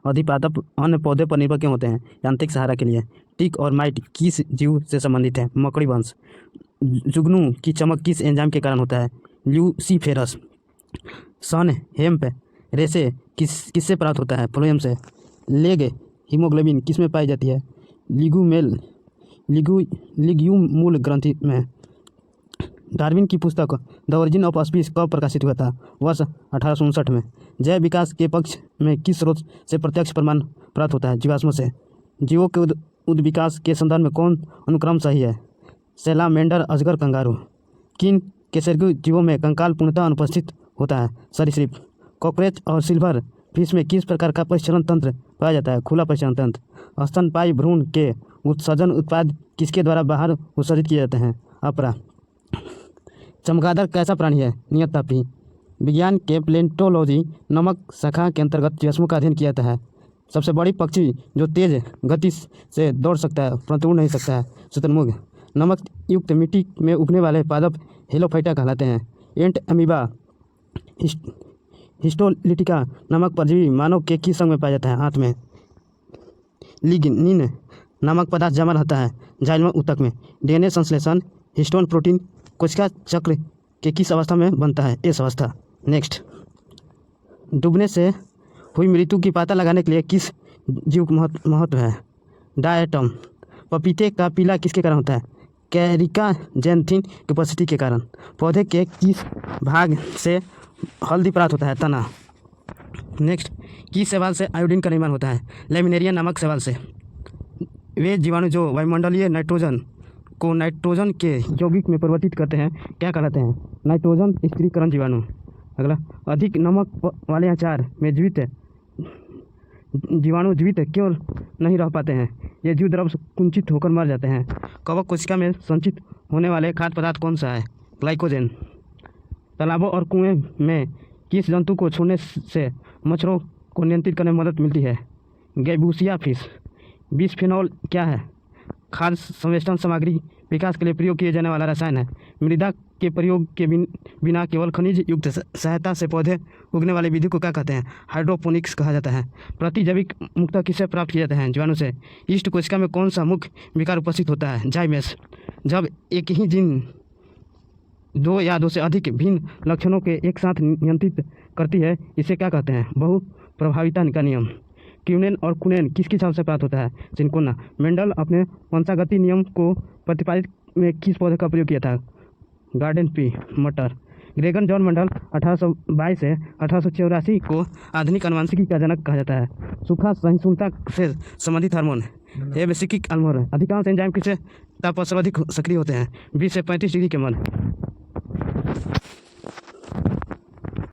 अधिपादप अन्य पौधे पर निर्भर क्यों होते हैं? यांत्रिक सहारा के लिए। टिक और माइट किस जीव से संबंधित है? मकड़ी वंश। जुगनू की चमक किस एंजाइम के कारण होता है? ल्यूसीफेरस। सन हेम्प रेशे किससे प्राप्त होता है? फ्लोएम से। लेग हीमोग्लोबिन किस में पाई जाती है? लिग्यूमुल ग्रंथि में। डार्विन की पुस्तक द ओरिजिन ऑफ स्पीसीज कब प्रकाशित हुआ था? वर्ष 1859 में। जैव विकास के पक्ष में किस स्रोत से प्रत्यक्ष प्रमाण प्राप्त होता है? जीवाश्मों से। जीवों के उद्विकास के संदर्भ में कौन अनुक्रम सही है? सैलामेंडर, अजगर, कंगारू। किन कशेरुकी जीवों में कंकाल पूर्णतः अनुपस्थित होता है? सरीसृप। कॉकरोच और सिल्वर फिश में किस प्रकार का परिसरण तंत्र पाया जाता है? खुला परिसरण तंत्र। स्तनपायी भ्रूण के उत्सर्जन उत्पाद किसके द्वारा बाहर उत्सर्जित किए जाते हैं? अपरा। चमगादड़ कैसा प्राणी है? नियततापी। विज्ञान के प्लेंटोलॉजी नमक शाखा के अंतर्गत जीवाश्मों का अध्ययन किया जाता है। सबसे बड़ी पक्षी जो तेज गति से दौड़ सकता है परंतु उड़ नहीं सकता है? शुतुरमुर्ग। नमक युक्त मिट्टी में उगने वाले पादप हेलोफाइटा कहलाते हैं। एंट अमीबा हिस्टोलिटिका नामक परजीवी मानव के किस अंग में पाया जाता है? हाथ में। लिग्निन नामक पदार्थ जमा रहता है जाइलम ऊतक में। डीएनए संश्लेषण हिस्टोन प्रोटीन कोशिका चक्र के किस अवस्था में बनता है? एस अवस्था। नेक्स्ट, डूबने से हुई मृत्यु की पता लगाने के लिए किस जीव का महत्व है? डायटम। पपीते का पीला किसके कारण होता है? कैरिका जैंथिन की उपस्थिति के कारण। पौधे के किस भाग से हल्दी प्राप्त होता है? तना। नेक्स्ट, किस शैवाल से आयोडीन का निर्माण होता है? लेमिनेरिया नामक शैवाल से। वे जीवाणु जो वायुमंडलीय नाइट्रोजन को नाइट्रोजन के यौगिक में परिवर्तित करते हैं क्या कहलाते हैं? नाइट्रोजन स्थिरीकरण जीवाणु। अगला, अधिक नमक वाले अचार में जीवाणु जीवित क्यों नहीं रह पाते हैं? ये जीव द्रव कुंचित होकर मर जाते हैं। कवक कोशिका में संचित होने वाले खाद्य पदार्थ कौन सा है? ग्लाइकोजन। तालाबों और कुएं में किस जंतु को छोड़ने से मच्छरों को नियंत्रित करने में मदद मिलती है? गैबूसिया फिश। बिस्फेनॉल क्या है? खाद्य संवेष्टन सामग्री विकास के लिए प्रयोग किए जाने वाला रसायन है। मृदा के प्रयोग के बिना केवल खनिज युक्त सहायता से पौधे उगने वाली विधि को क्या कहते हैं? हाइड्रोपोनिक्स कहा जाता है। प्रतिजैविक मुक्ता किससे प्राप्त किया जाता है? जीवाणु से। ईस्ट कोशिका में कौन सा मुख्य विकार उपस्थित होता है? जाइमेस। जब एक ही जीन दो या दो से अधिक भिन्न लक्षणों के एक साथ नियंत्रित करती है इसे क्या कहते हैं? बहु प्रभाविता का नियम। क्यूनेन और कुनेन किसकी छाल से प्राप्त होता है? सिंकोना। मेंडल अपने वंशागति नियम को प्रतिपादित में किस पौधे का प्रयोग किया था? गार्डन पी, मटर। ग्रेगन जॉन मेंडल 1822 से 1884 को आधुनिक आनुवंशिकी का जनक कहा जाता है। सूखा सहिष्णुता से संबंधित हार्मोन एबेसिकिक हार्मोन। अधिकांश एंजाइम किससे ताप पर सर्वाधिक सक्रिय होते हैं? 20 से 35 डिग्री के मध्य।